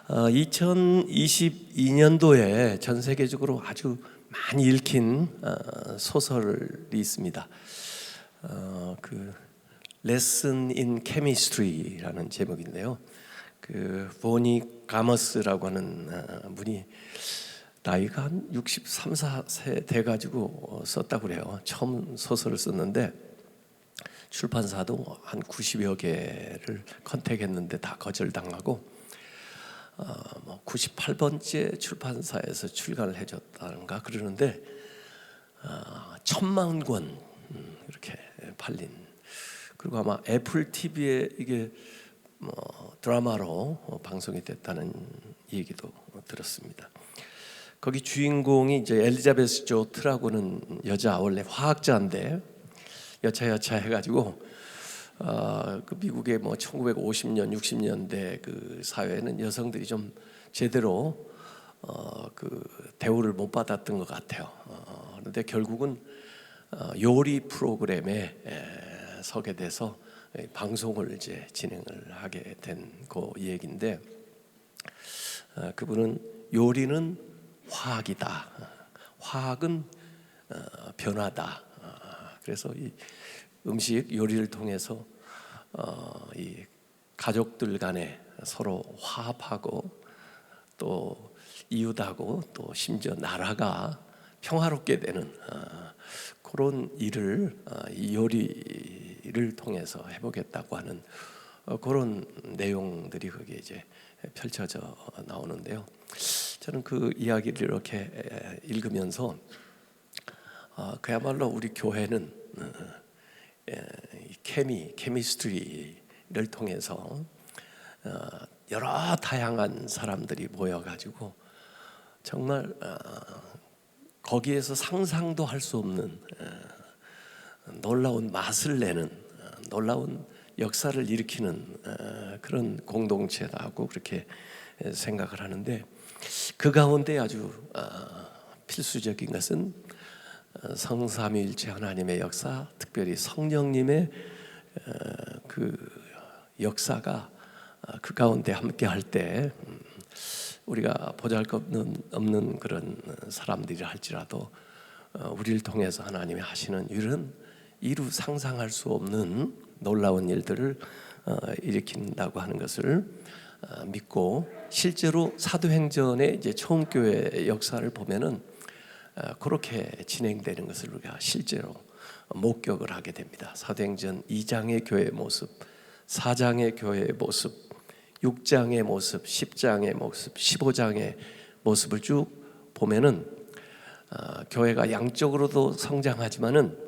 2022년도에 전 세계적으로 아주 많이 읽힌 소설이 있습니다. 그 Lesson in Chemistry라는 제목인데요. 그 보니 가머스라고 하는 분이 나이가 한 63, 4세 돼가지고 썼다고 그래요. 처음 소설을 썼는데 출판사도 한 90여 개를 컨택했는데 다 거절당하고 98번째 출판사에서 출간을 해줬다는가 그러는데 10,000만 권 이렇게 팔린. 그리고 아마 애플 TV에 이게 드라마로 방송이 됐다는 얘기도 들었습니다. 거기 주인공이 이제 엘리자베스 조트라고는 여자, 원래 화학자인데 여차 해가지고 그 미국의 1950년, 60년대 그 사회는 여성들이 좀 제대로 그 대우를 못 받았던 것 같아요. 그런데 결국은 요리 프로그램에 서게 돼서 방송을 이제 진행을 하게 된 그 얘기인데, 그분은 요리는 화학이다, 화학은 변화다. 그래서 이 음식 요리를 통해서 이 가족들 간에 서로 화합하고 또 이웃하고 또 심지어 나라가 평화롭게 되는 그런 일을 이 요리를 통해서 해보겠다고 하는 그런 내용들이 거기에 이제 펼쳐져 나오는데요. 저는 그 이야기를 이렇게 읽으면서 그야말로 우리 교회는 케미스트리를 통해서 여러 다양한 사람들이 모여가지고 정말 거기에서 상상도 할 수 없는 놀라운 맛을 내는, 놀라운 역사를 일으키는 그런 공동체라고 그렇게 생각을 하는데, 그 가운데 아주 필수적인 것은 성삼위일체 하나님의 역사, 특별히 성령님의 그 역사가 그 가운데 함께 할 때 우리가 보잘것없는 그런 사람들이 할지라도 우리를 통해서 하나님이 하시는 일은 이루 상상할 수 없는 놀라운 일들을 일으킨다고 하는 것을 믿고, 실제로 사도행전의 이제 처음 교회 역사를 보면은 그렇게 진행되는 것을 우리가 실제로 목격을 하게 됩니다. 사도행전 2장의 교회의 모습, 4장의 교회의 모습, 6장의 모습, 10장의 모습, 15장의 모습을 쭉 보면은 교회가 양적으로도 성장하지만은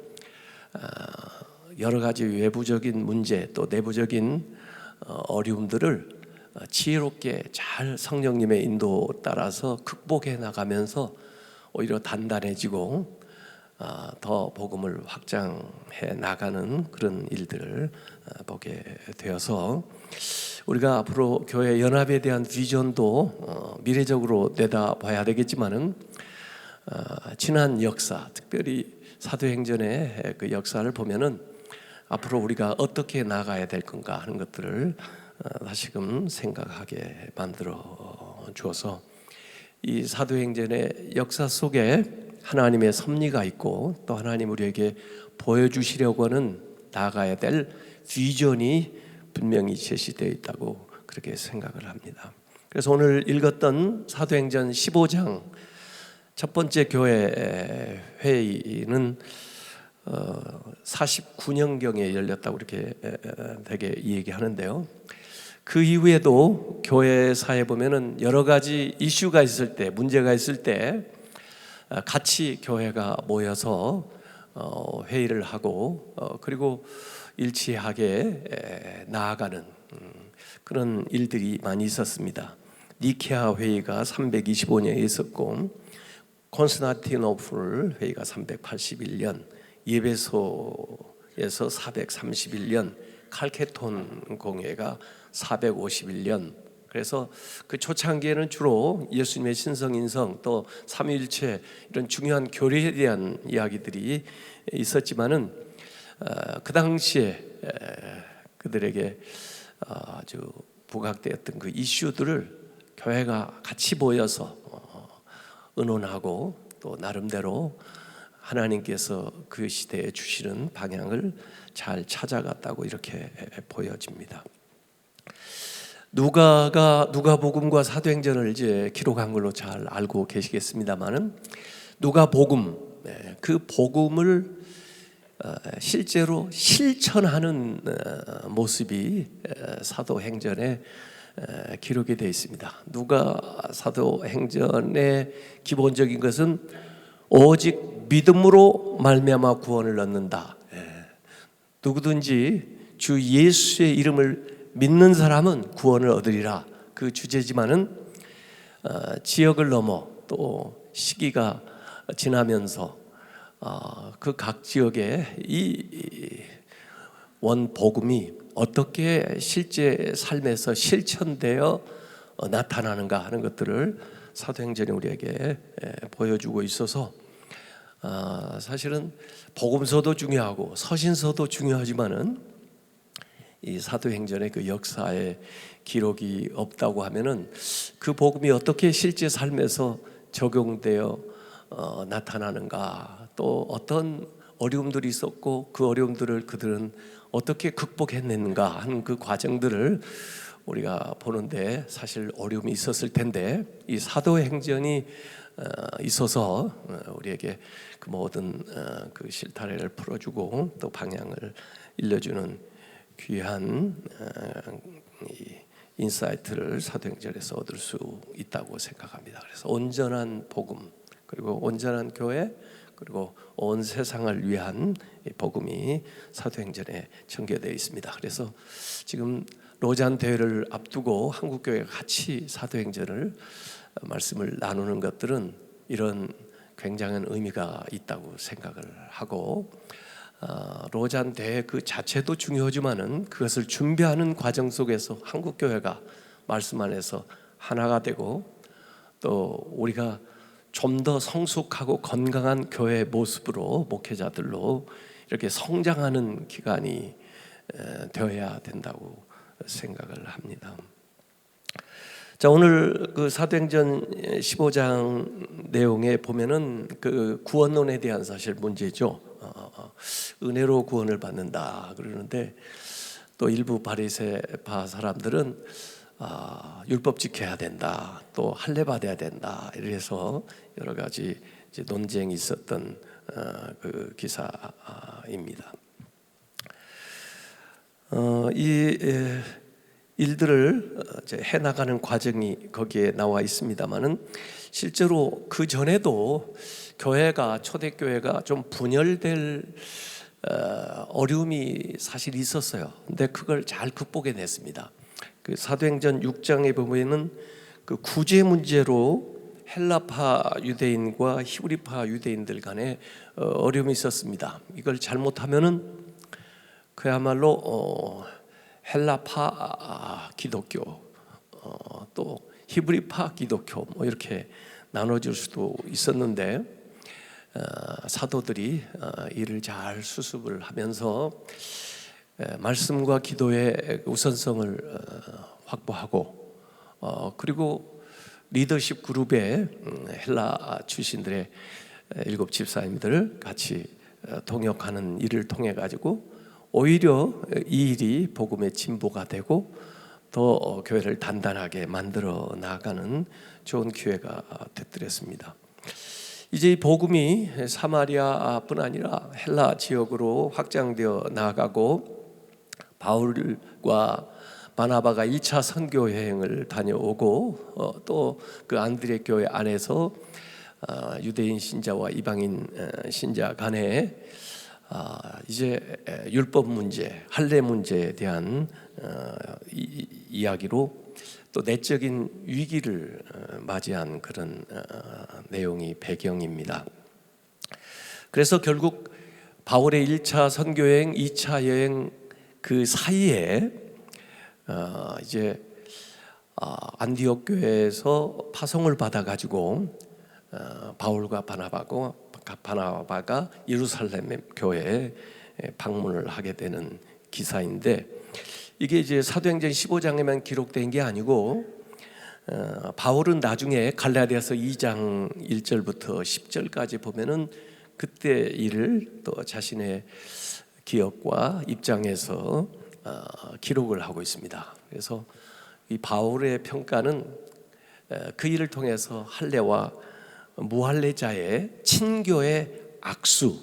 여러 가지 외부적인 문제 또 내부적인 어려움들을 지혜롭게 잘 성령님의 인도 따라서 극복해 나가면서 오히려 단단해지고 더 복음을 확장해 나가는 그런 일들을 보게 되어서, 우리가 앞으로 교회 연합에 대한 비전도 미래적으로 내다봐야 되겠지만은 지난 역사, 특별히 사도행전의 그 역사를 보면은 앞으로 우리가 어떻게 나가야 될 건가 하는 것들을 다시금 생각하게 만들어 주어서, 이 사도행전의 역사 속에 하나님의 섭리가 있고 또 하나님 우리에게 보여주시려고 하는 나아가야 될 비전이 분명히 제시되어 있다고 그렇게 생각을 합니다. 그래서 오늘 읽었던 사도행전 15장 첫 번째 교회 회의는 49년경에 열렸다고 이렇게 되게 얘기하는데요. 그 이후에도 교회사에 보면은 여러 가지 이슈가 있을 때, 문제가 있을 때 같이 교회가 모여서 회의를 하고 그리고 일치하게 나아가는 그런 일들이 많이 있었습니다. 니케아 회의가 325년에 있었고, 콘스탄티노플 회의가 381년, 예배소에서 431년, 칼케톤 공회가 451년. 그래서 그 초창기에는 주로 예수님의 신성인성 또 삼위일체 이런 중요한 교리에 대한 이야기들이 있었지만은 그 당시에 그들에게 아주 부각되었던 그 이슈들을 교회가 같이 모여서 의논하고 또 나름대로 하나님께서 그 시대에 주시는 방향을 잘 찾아갔다고 이렇게 보여집니다. 누가복음과 사도행전을 이제 기록한 걸로 잘 알고 계시겠습니다만은 누가복음, 그 복음을 실제로 실천하는 모습이 사도행전에 기록이 되어 있습니다. 누가 사도행전의 기본적인 것은 오직 믿음으로 말미암아 구원을 얻는다. 누구든지 주 예수의 이름을 믿는 사람은 구원을 얻으리라. 그 주제지만은 지역을 넘어 또 시기가 지나면서 그 각 지역에 이 원복음이 어떻게 실제 삶에서 실천되어 나타나는가 하는 것들을 사도행전이 우리에게 보여주고 있어서 사실은 복음서도 중요하고 서신서도 중요하지만은 이 사도행전의 그 역사의 기록이 없다고 하면은 그 복음이 어떻게 실제 삶에서 적용되어 나타나는가, 또 어떤 어려움들이 있었고 그 어려움들을 그들은 어떻게 극복해냈는가 하는 그 과정들을 우리가 보는데 사실 어려움이 있었을 텐데 이 사도행전이 있어서 우리에게 그 모든 그 실타래를 풀어주고 또 방향을 일러주는 귀한 인사이트를 사도행전에서 얻을 수 있다고 생각합니다. 그래서 온전한 복음, 그리고 온전한 교회, 그리고 온 세상을 위한 복음이 사도행전에 전개되어 있습니다. 그래서 지금 로잔 대회를 앞두고 한국교회가 같이 사도행전을 말씀을 나누는 것들은 이런 굉장한 의미가 있다고 생각을 하고, 로잔 대회 그 자체도 중요하지만은 그것을 준비하는 과정 속에서 한국교회가 말씀 안에서 하나가 되고 또 우리가 좀 더 성숙하고 건강한 교회 모습으로 목회자들로 이렇게 성장하는 기간이 되어야 된다고 생각을 합니다. 자, 오늘 그 사도행전 15장 내용에 보면은 그 구원론에 대한 사실 문제죠. 은혜로 구원을 받는다 그러는데 또 일부 바리새파 사람들은 율법 지켜야 된다, 또 할례 받아야 된다, 이래서 여러 가지 이제 논쟁이 있었던 그 기사입니다. 이 일들을 해나가는 과정이 거기에 나와 있습니다만은 실제로 그 전에도 교회가, 초대교회가 좀 분열될 어려움이 사실 있었어요. 근데 그걸 잘 극복해냈습니다. 그 사도행전 6장에 보면은 그 구제 문제로 헬라파 유대인과 히브리파 유대인들 간에 어려움이 있었습니다. 이걸 잘못하면은 그야말로 헬라파 기독교, 또 히브리파 기독교 뭐 이렇게 나눠질 수도 있었는데 사도들이 이를 잘 수습을 하면서 말씀과 기도의 우선성을 확보하고 그리고 리더십 그룹에 헬라 출신들의 7 집사님들 같이 동역하는 일을 통해 가지고 오히려 이 일이 복음의 진보가 되고 더 교회를 단단하게 만들어 나가는 좋은 기회가 되더랬습니다. 이제 이 복음이 사마리아뿐 아니라 헬라 지역으로 확장되어 나가고 바울과 바나바가 1차 선교 여행을 다녀오고 또 그 안드레 교회 안에서 유대인 신자와 이방인 신자 간에 이제 율법 문제, 할례 문제에 대한 이야기로 또 내적인 위기를 맞이한 그런 내용이 배경입니다. 그래서 결국 바울의 1차 선교여행, 2차 여행 그 사이에 이제 안디옥 교회에서 파송을 받아가지고 바울과 바나바가 예루살렘 교회에 방문을 하게 되는 기사인데 이게 이제 사도행전 15장에만 기록된 게 아니고 바울은 나중에 갈라디아서 2장 1절부터 10절까지 보면은 그때 일을 또 자신의 기억과 입장에서 기록을 하고 있습니다. 그래서 이 바울의 평가는 그 일을 통해서 할례와 무할례자의 친교의 악수,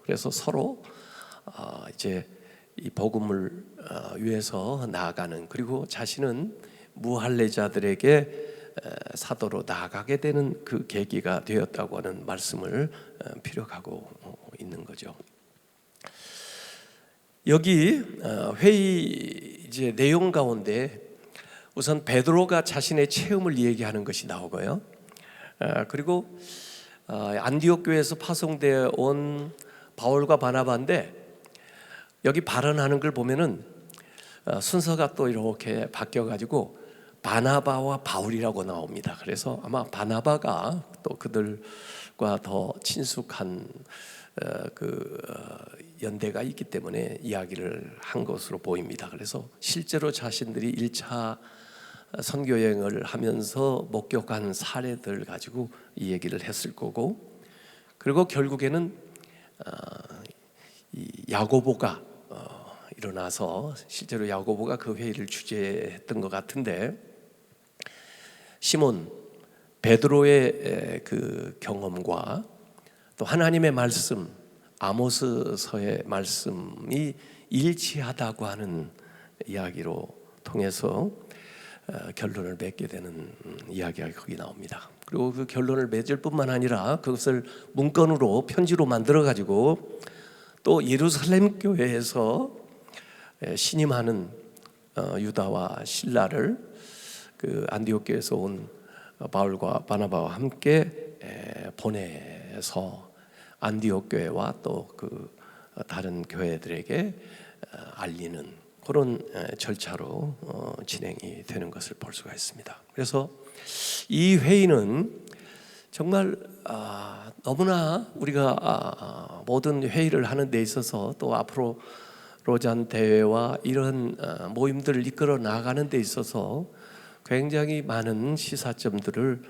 그래서 서로 이제 이 복음을 위해서 나아가는, 그리고 자신은 무할례자들에게 사도로 나아가게 되는 그 계기가 되었다고 하는 말씀을 피력하고 있는 거죠. 여기 회의 이제 내용 가운데 우선 베드로가 자신의 체험을 얘기하는 것이 나오고요. 그리고 안디옥 교회에서 파송되어 온 바울과 바나바인데, 여기 발언하는 걸 보면은 순서가 또 이렇게 바뀌어 가지고 바나바와 바울이라고 나옵니다. 그래서 아마 바나바가 또 그들과 더 친숙한 연대가 있기 때문에 이야기를 한 것으로 보입니다. 그래서 실제로 자신들이 1차 선교 여행을 하면서 목격한 사례들 가지고 이 얘기를 했을 거고, 그리고 결국에는 이 야고보가 일어나서 실제로 야고보가 그 회의를 주재했던 것 같은데, 시몬 베드로의 그 경험과 또 하나님의 말씀, 아모스서의 말씀이 일치하다고 하는 이야기로 통해서 결론을 맺게 되는 이야기가 거기 나옵니다. 그리고 그 결론을 맺을 뿐만 아니라 그것을 문건으로 편지로 만들어 가지고 또 예루살렘 교회에서 신임하는 유다와 실라를 그 안디옥 교회에서 온 바울과 바나바와 함께 보내서 안디옥 교회와 또 그 다른 교회들에게 알리는 그런 절차로 진행이 되는 것을 볼 수가 있습니다. 그래서 이 회의는 정말 너무나 우리가 모든 회의를 하는 데 있어서 또 앞으로 로잔 대회와 이런 모임들을 이끌어 나가는 데 있어서 굉장히 많은 시사점들을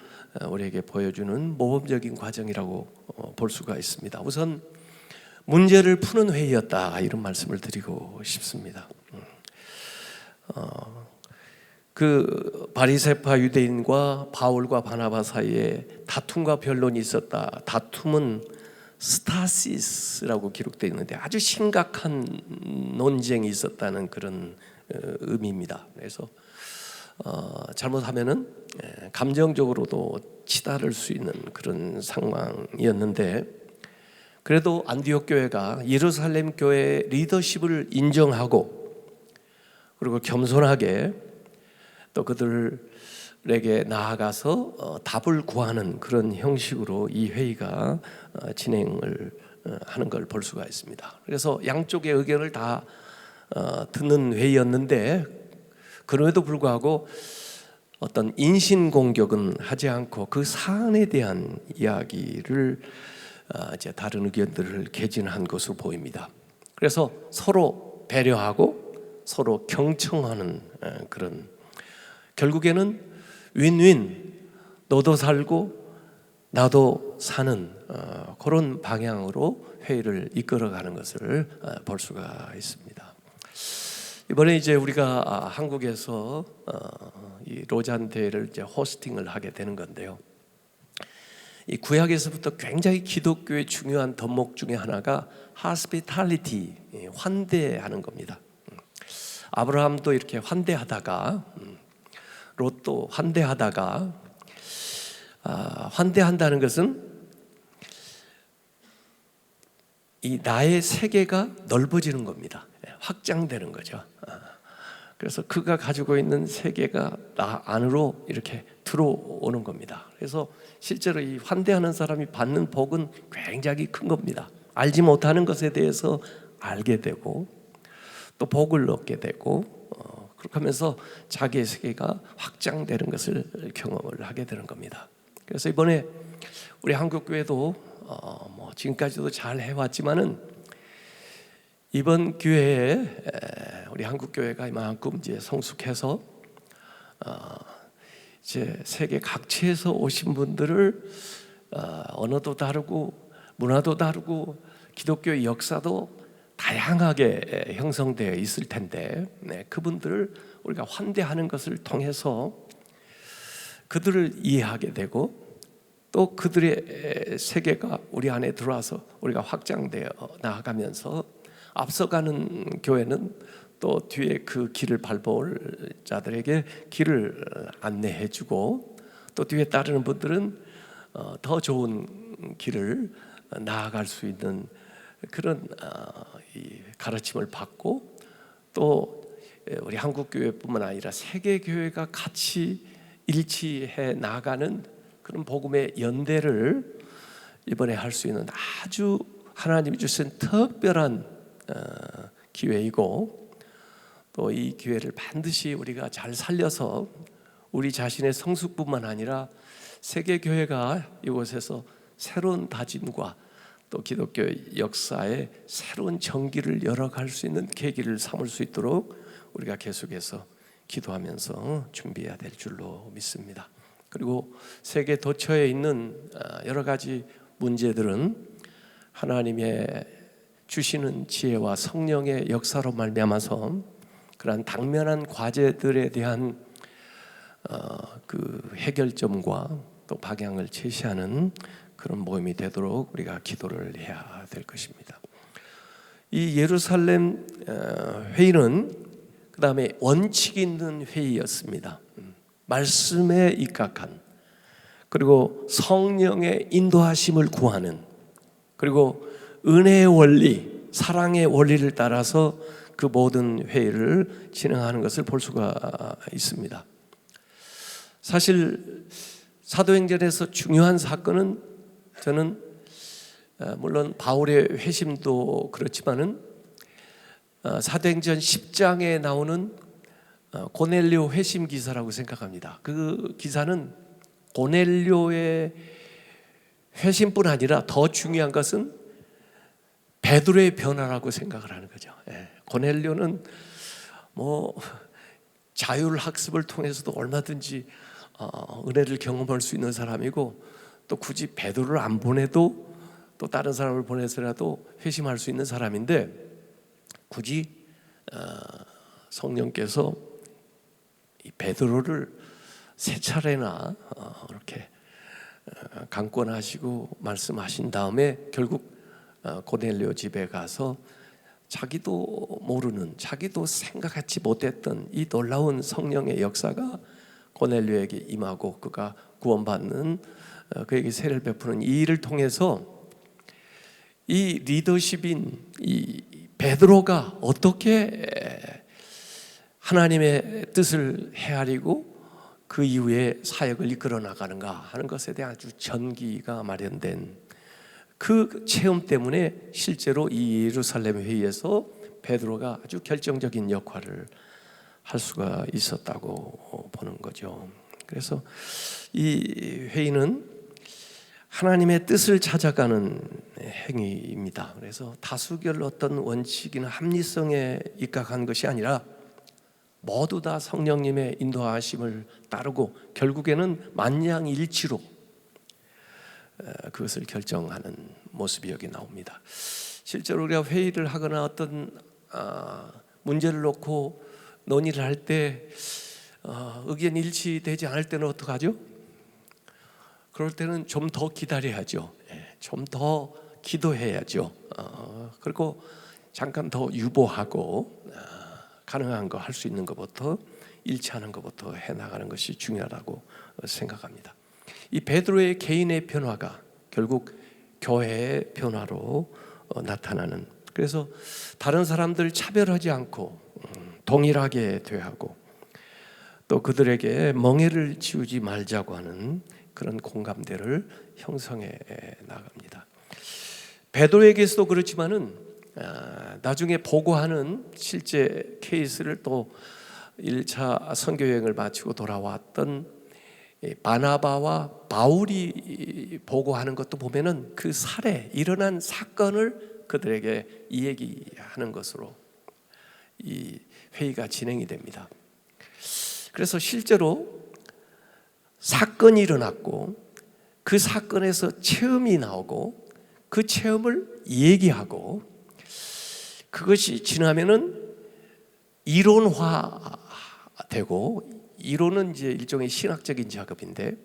우리에게 보여주는 모범적인 과정이라고 볼 수가 있습니다. 우선 문제를 푸는 회의였다, 이런 말씀을 드리고 싶습니다. 그 바리새파 유대인과 바울과 바나바 사이에 다툼과 변론이 있었다. 다툼은 스타시스라고 기록되어 있는데 아주 심각한 논쟁이 있었다는 그런 의미입니다. 그래서 잘못하면은 감정적으로도 치달을 수 있는 그런 상황이었는데, 그래도 안디옥 교회가 예루살렘 교회의 리더십을 인정하고 그리고 겸손하게 또 그들에게 나아가서 답을 구하는 그런 형식으로 이 회의가 진행을 하는 걸 볼 수가 있습니다. 그래서 양쪽의 의견을 다 듣는 회의였는데, 그럼에도 불구하고 어떤 인신공격은 하지 않고 그 사안에 대한 이야기를 이제 다른 의견들을 개진한 것으로 보입니다. 그래서 서로 배려하고 서로 경청하는 그런, 결국에는 윈윈, 너도 살고 나도 사는 그런 방향으로 회의를 이끌어가는 것을 볼 수가 있습니다. 이번에 이제 우리가 한국에서 이 로잔 대회를 이제 호스팅을 하게 되는 건데요. 이 구약에서부터 굉장히 기독교의 중요한 덕목 중에 하나가 hospitality, 환대하는 겁니다. 아브라함도 이렇게 환대하다가, 롯도 환대하다가, 환대한다는 것은 이 나의 세계가 넓어지는 겁니다. 확장되는 거죠. 그래서 그가 가지고 있는 세계가 나 안으로 이렇게 들어오는 겁니다. 그래서 실제로 이 환대하는 사람이 받는 복은 굉장히 큰 겁니다. 알지 못하는 것에 대해서 알게 되고 또 복을 얻게 되고, 그렇게 하면서 자기의 세계가 확장되는 것을 경험을 하게 되는 겁니다. 그래서 이번에 우리 한국교회도 지금까지도 잘 해왔지만은 이번 기회에 우리 한국교회가 이만큼 이제 성숙해서 이제 세계 각지에서 오신 분들을 언어도 다르고 문화도 다르고 기독교의 역사도 다양하게 형성되어 있을 텐데 그분들을 우리가 환대하는 것을 통해서 그들을 이해하게 되고 또 그들의 세계가 우리 안에 들어와서 우리가 확장되어 나아가면서 앞서가는 교회는 또 뒤에 그 길을 밟아올 자들에게 길을 안내해주고 또 뒤에 따르는 분들은 더 좋은 길을 나아갈 수 있는 그런 가르침을 받고 또 우리 한국교회뿐만 아니라 세계교회가 같이 일치해 나가는 그런 복음의 연대를 이번에 할 수 있는 아주 하나님이 주신 특별한 기회이고 또 이 기회를 반드시 우리가 잘 살려서 우리 자신의 성숙뿐만 아니라 세계교회가 이곳에서 새로운 다짐과 또 기독교 역사의 새로운 전기를 열어갈 수 있는 계기를 삼을 수 있도록 우리가 계속해서 기도하면서 준비해야 될 줄로 믿습니다. 그리고 세계 도처에 있는 여러 가지 문제들은 하나님의 주시는 지혜와 성령의 역사로 말미암아서 그러한 당면한 과제들에 대한 그 해결점과 또 방향을 제시하는 그런 모임이 되도록 우리가 기도를 해야 될 것입니다. 이 예루살렘 회의는 그 다음에 원칙 있는 회의였습니다. 말씀에 입각한, 그리고 성령의 인도하심을 구하는, 그리고 은혜의 원리, 사랑의 원리를 따라서 그 모든 회의를 진행하는 것을 볼 수가 있습니다. 사실 사도행전에서 중요한 사건은 저는 물론 바울의 회심도 그렇지만은 사도행전 10장에 나오는 고넬료 회심 기사라고 생각합니다. 그 기사는 고넬료의 회심뿐 아니라 더 중요한 것은 베드로의 변화라고 생각을 하는 거죠. 고넬료는 뭐 자율학습을 통해서도 얼마든지 은혜를 경험할 수 있는 사람이고 또 굳이 베드로를 안 보내도 또 다른 사람을 보내서라도 회심할 수 있는 사람인데 굳이 성령께서 이 베드로를 세 차례나 이렇게 강권하시고 말씀하신 다음에 결국 고넬료 집에 가서 자기도 모르는, 자기도 생각하지 못했던 이 놀라운 성령의 역사가 고넬료에게 임하고 그가 구원받는, 그에게 세례를 베푸는 이 일을 통해서 이 리더십인 이 베드로가 어떻게 하나님의 뜻을 헤아리고 그 이후에 사역을 이끌어 나가는가 하는 것에 대한 아주 전기가 마련된 그 체험 때문에 실제로 이 예루살렘 회의에서 베드로가 아주 결정적인 역할을 할 수가 있었다고 보는 거죠. 그래서 이 회의는 하나님의 뜻을 찾아가는 행위입니다. 그래서 다수결 어떤 원칙이나 합리성에 입각한 것이 아니라 모두 다 성령님의 인도하심을 따르고 결국에는 만장일치로 그것을 결정하는 모습이 여기 나옵니다. 실제로 우리가 회의를 하거나 어떤 문제를 놓고 논의를 할 때 의견 일치되지 않을 때는 어떡하죠? 그럴 때는 좀 더 기다려야죠. 좀 더 기도해야죠. 그리고 잠깐 더 유보하고 가능한 거 할 수 있는 것부터 일치하는 것부터 해나가는 것이 중요하다고 생각합니다. 이 베드로의 개인의 변화가 결국 교회의 변화로 나타나는, 그래서 다른 사람들 차별하지 않고 동일하게 대하고 또 그들에게 멍해를 지우지 말자고 하는 그런 공감대를 형성해 나갑니다. 베드로에게서도 그렇지만은 나중에 보고하는 실제 케이스를 또 1차 선교여행을 마치고 돌아왔던 바나바와 바울이 보고하는 것도 보면은 그 사례, 일어난 사건을 그들에게 이야기하는 것으로 이 회의가 진행이 됩니다. 그래서 실제로 사건이 일어났고 그 사건에서 체험이 나오고 그 체험을 얘기하고 그것이 지나면은 이론화되고, 이론은 이제 일종의 신학적인 작업인데,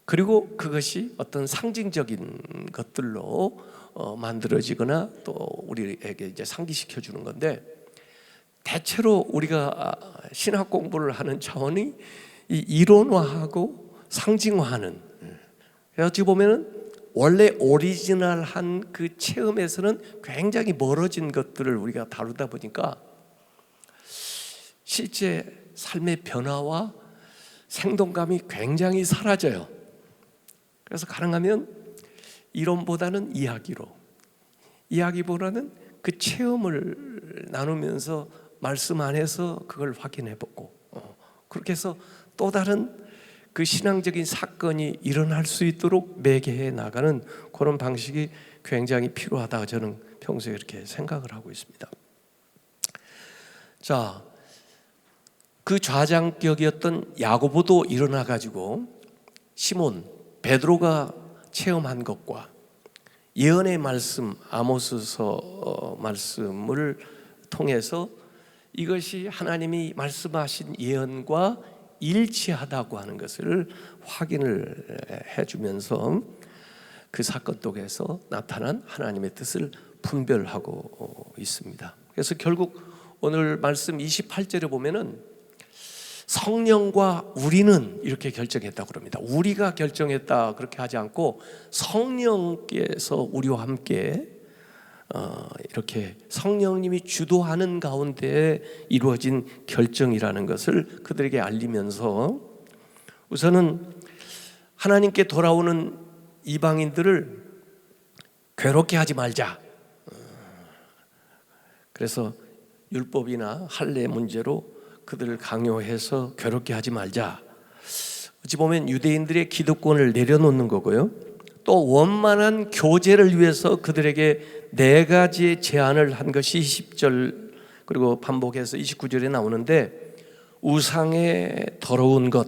그리고 그것이 어떤 상징적인 것들로 만들어지거나 또 우리에게 이제 상기시켜 주는 건데, 대체로 우리가 신학 공부를 하는 차원이 이 이론화하고 상징화하는, 어찌 보면은 원래 오리지널한 그 체험에서는 굉장히 멀어진 것들을 우리가 다루다 보니까 실제 삶의 변화와 생동감이 굉장히 사라져요. 그래서 가능하면 이론보다는 이야기보다는 그 체험을 나누면서 말씀 안에서 그걸 확인해보고, 그렇게 해서 또 다른 그 신앙적인 사건이 일어날 수 있도록 매개해 나가는 그런 방식이 굉장히 필요하다, 저는 평소에 이렇게 생각을 하고 있습니다. 자, 그 좌장격이었던 야고보도 일어나 가지고 시몬, 베드로가 체험한 것과 예언의 말씀, 아모스서 말씀을 통해서 이것이 하나님이 말씀하신 예언과 일치하다고 하는 것을 확인을 해주면서 그 사건 속에서 나타난 하나님의 뜻을 분별하고 있습니다. 그래서 결국 오늘 말씀 28절에 보면은 성령과 우리는 이렇게 결정했다고 그럽니다. 우리가 결정했다 그렇게 하지 않고 성령께서 우리와 함께 이렇게 성령님이 주도하는 가운데 이루어진 결정이라는 것을 그들에게 알리면서, 우선은 하나님께 돌아오는 이방인들을 괴롭게 하지 말자. 그래서 율법이나 할례 문제로 그들을 강요해서 괴롭게 하지 말자. 어찌 보면 유대인들의 기득권을 내려놓는 거고요, 또 원만한 교제를 위해서 그들에게 4가지의 제안을 한 것이 20절 그리고 반복해서 29절에 나오는데, 우상의 더러운 것,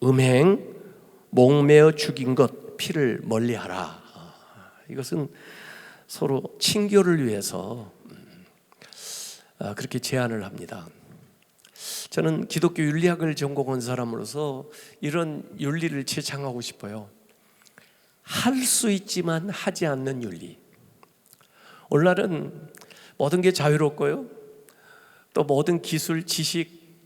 음행, 목매어 죽인 것, 피를 멀리하라. 이것은 서로 친교를 위해서 그렇게 제안을 합니다. 저는 기독교 윤리학을 전공한 사람으로서 이런 윤리를 제창하고 싶어요. 할 수 있지만 하지 않는 윤리. 오늘날은 모든 게 자유롭고요, 또 모든 기술, 지식,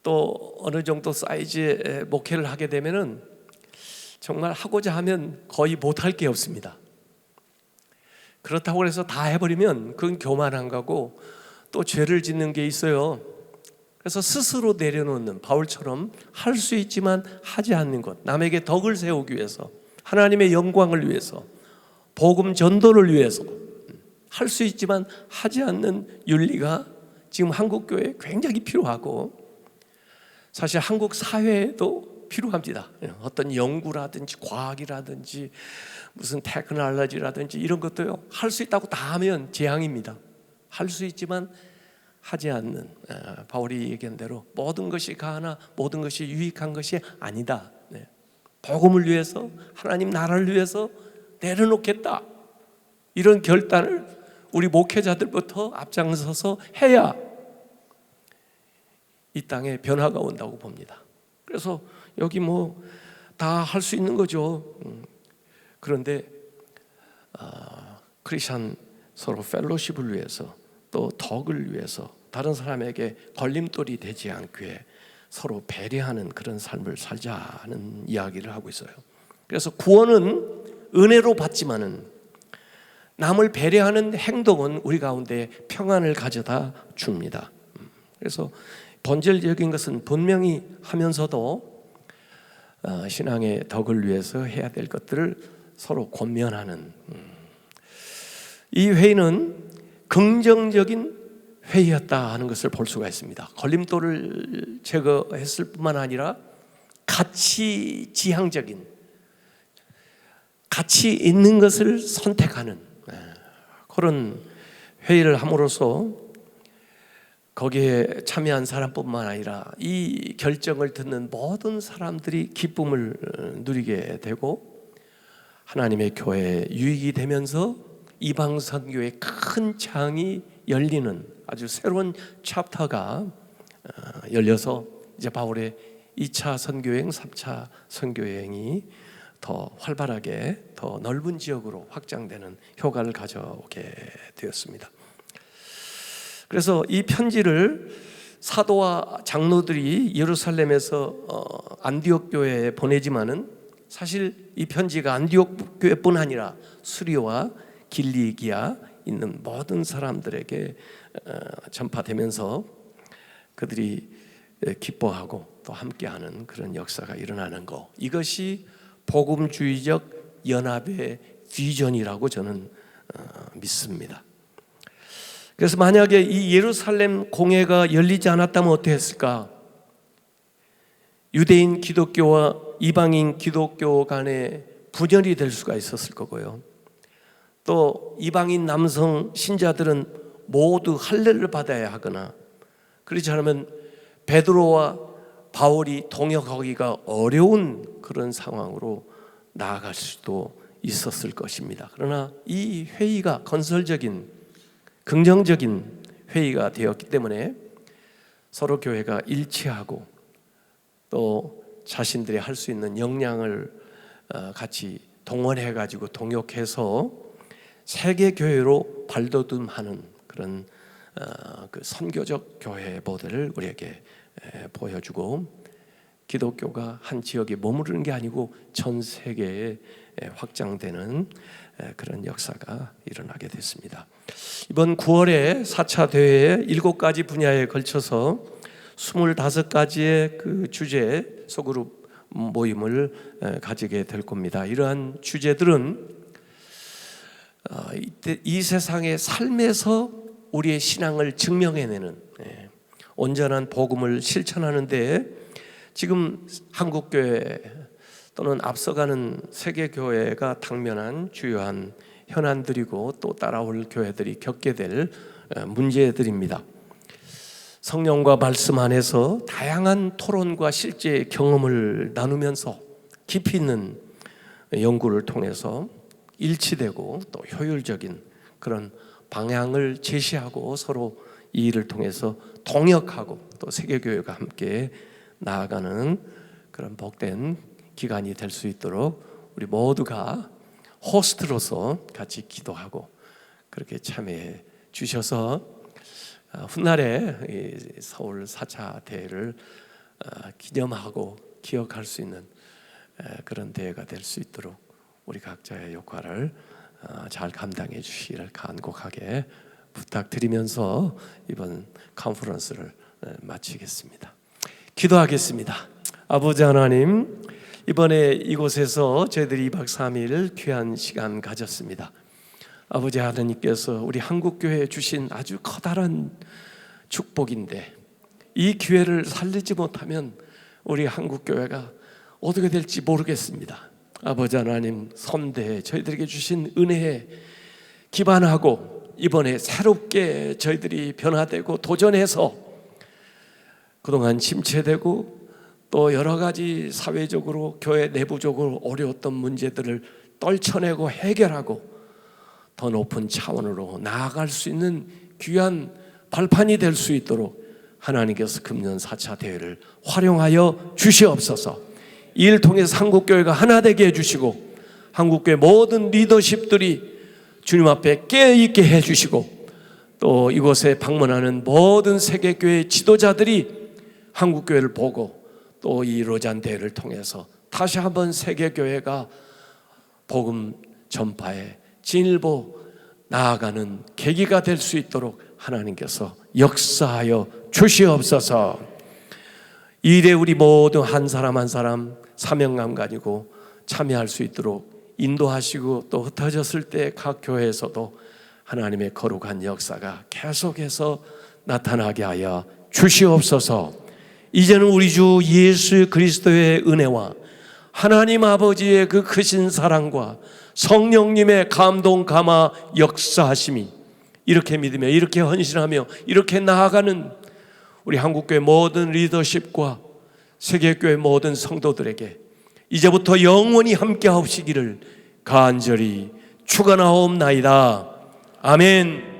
또 어느 정도 사이즈의 목회를 하게 되면은 정말 하고자 하면 거의 못할 게 없습니다. 그렇다고 해서 다 해버리면 그건 교만한 거고 또 죄를 짓는 게 있어요. 그래서 스스로 내려놓는, 바울처럼 할 수 있지만 하지 않는 것, 남에게 덕을 세우기 위해서, 하나님의 영광을 위해서, 복음 전도를 위해서 할 수 있지만 하지 않는 윤리가 지금 한국 교회에 굉장히 필요하고, 사실 한국 사회에도 필요합니다. 어떤 연구라든지 과학이라든지 무슨 테크놀로지라든지 이런 것도요, 할 수 있다고 다 하면 재앙입니다. 할 수 있지만 하지 않는, 바울이 얘기한 대로 모든 것이 가하나 모든 것이 유익한 것이 아니다. 복음을 위해서, 하나님 나라를 위해서 내려놓겠다, 이런 결단을 우리 목회자들부터 앞장서서 해야 이 땅에 변화가 온다고 봅니다. 그래서 여기 뭐 다 할 수 있는 거죠. 그런데 크리스천 서로 펠로십을 위해서, 또 덕을 위해서 다른 사람에게 걸림돌이 되지 않게 서로 배려하는 그런 삶을 살자는 이야기를 하고 있어요. 그래서 구원은 은혜로 받지만은 남을 배려하는 행동은 우리 가운데 평안을 가져다 줍니다. 그래서 본질적인 것은 분명히 하면서도 신앙의 덕을 위해서 해야 될 것들을 서로 권면하는, 이 회의는 긍정적인 회의였다 하는 것을 볼 수가 있습니다. 걸림돌을 제거했을 뿐만 아니라 가치 지향적인, 가치 있는 것을 선택하는 그런 회의를 함으로써 거기에 참여한 사람뿐만 아니라 이 결정을 듣는 모든 사람들이 기쁨을 누리게 되고 하나님의 교회에 유익이 되면서 이방 선교의 큰 창이 열리는 아주 새로운 챕터가 열려서 이제 바울의 2차 선교여행, 3차 선교여행이 더 활발하게 더 넓은 지역으로 확장되는 효과를 가져오게 되었습니다. 그래서 이 편지를 사도와 장로들이 예루살렘에서 안디옥 교회에 보내지만은 사실 이 편지가 안디옥 교회뿐 아니라 수리와 길리기아 있는 모든 사람들에게 전파되면서 그들이 기뻐하고 또 함께하는 그런 역사가 일어나는 것, 이것이 복음주의적 연합의 비전이라고 저는 믿습니다. 그래서 만약에 이 예루살렘 공회가 열리지 않았다면 어땠을까? 유대인 기독교와 이방인 기독교 간의 분열이 될 수가 있었을 거고요. 또 이방인 남성 신자들은 모두 할례를 받아야 하거나 그렇지 않으면 베드로와 바울이 동역하기가 어려운 그런 상황으로 나아갈 수도 있었을 것입니다. 그러나 이 회의가 건설적인 긍정적인 회의가 되었기 때문에 서로 교회가 일치하고 또 자신들이 할 수 있는 역량을 같이 동원해 가지고 동역해서 세계 교회로 발돋움하는 그런 그 선교적 교회 모델을 우리에게 보여주고 기독교가 한 지역에 머무르는 게 아니고 전 세계에 확장되는 그런 역사가 일어나게 됐습니다. 이번 9월에 4차 대회에 7가지 분야에 걸쳐서 25가지의 그 주제 소그룹 모임을 가지게 될 겁니다. 이러한 주제들은 이 세상의 삶에서 우리의 신앙을 증명해내는 온전한 복음을 실천하는 데 지금 한국교회 또는 앞서가는 세계교회가 당면한 주요한 현안들이고 또 따라올 교회들이 겪게 될 문제들입니다. 성령과 말씀 안에서 다양한 토론과 실제 경험을 나누면서 깊이 있는 연구를 통해서 일치되고 또 효율적인 그런 방향을 제시하고 서로 이 일을 통해서 동역하고 또 세계교회가 함께 나아가는 그런 복된 기간이 될 수 있도록 우리 모두가 호스트로서 같이 기도하고 그렇게 참여해 주셔서 훗날에 서울 4차 대회를 기념하고 기억할 수 있는 그런 대회가 될 수 있도록 우리 각자의 역할을 잘 감당해 주시기를 간곡하게 부탁드리면서 이번 컨퍼런스를 마치겠습니다. 기도하겠습니다. 아버지 하나님, 이번에 이곳에서 저희들이 2박 3일 귀한 시간 가졌습니다. 아버지 하나님께서 우리 한국교회에 주신 아주 커다란 축복인데 이 기회를 살리지 못하면 우리 한국교회가 어떻게 될지 모르겠습니다. 아버지 하나님, 선대에 저희들에게 주신 은혜에 기반하고 이번에 새롭게 저희들이 변화되고 도전해서 그동안 침체되고 또 여러 가지 사회적으로 교회 내부적으로 어려웠던 문제들을 떨쳐내고 해결하고 더 높은 차원으로 나아갈 수 있는 귀한 발판이 될 수 있도록 하나님께서 금년 4차 대회를 활용하여 주시옵소서. 이 일을 통해서 한국교회가 하나 되게 해주시고 한국교회 모든 리더십들이 주님 앞에 깨어있게 해주시고 또 이곳에 방문하는 모든 세계교회 지도자들이 한국교회를 보고 또 이 로잔 대회를 통해서 다시 한번 세계교회가 복음 전파에 진일보 나아가는 계기가 될 수 있도록 하나님께서 역사하여 주시옵소서. 이 일에 우리 모두 한 사람 한 사람 사명감 가지고 참여할 수 있도록 인도하시고 또 흩어졌을 때 각 교회에서도 하나님의 거룩한 역사가 계속해서 나타나게 하여 주시옵소서. 이제는 우리 주 예수 그리스도의 은혜와 하나님 아버지의 그 크신 사랑과 성령님의 감동 감화 역사하심이 이렇게 믿으며 이렇게 헌신하며 이렇게 나아가는 우리 한국교회 모든 리더십과 세계교회 모든 성도들에게 이제부터 영원히 함께 하시기를 간절히 축원하옵나이다. 아멘.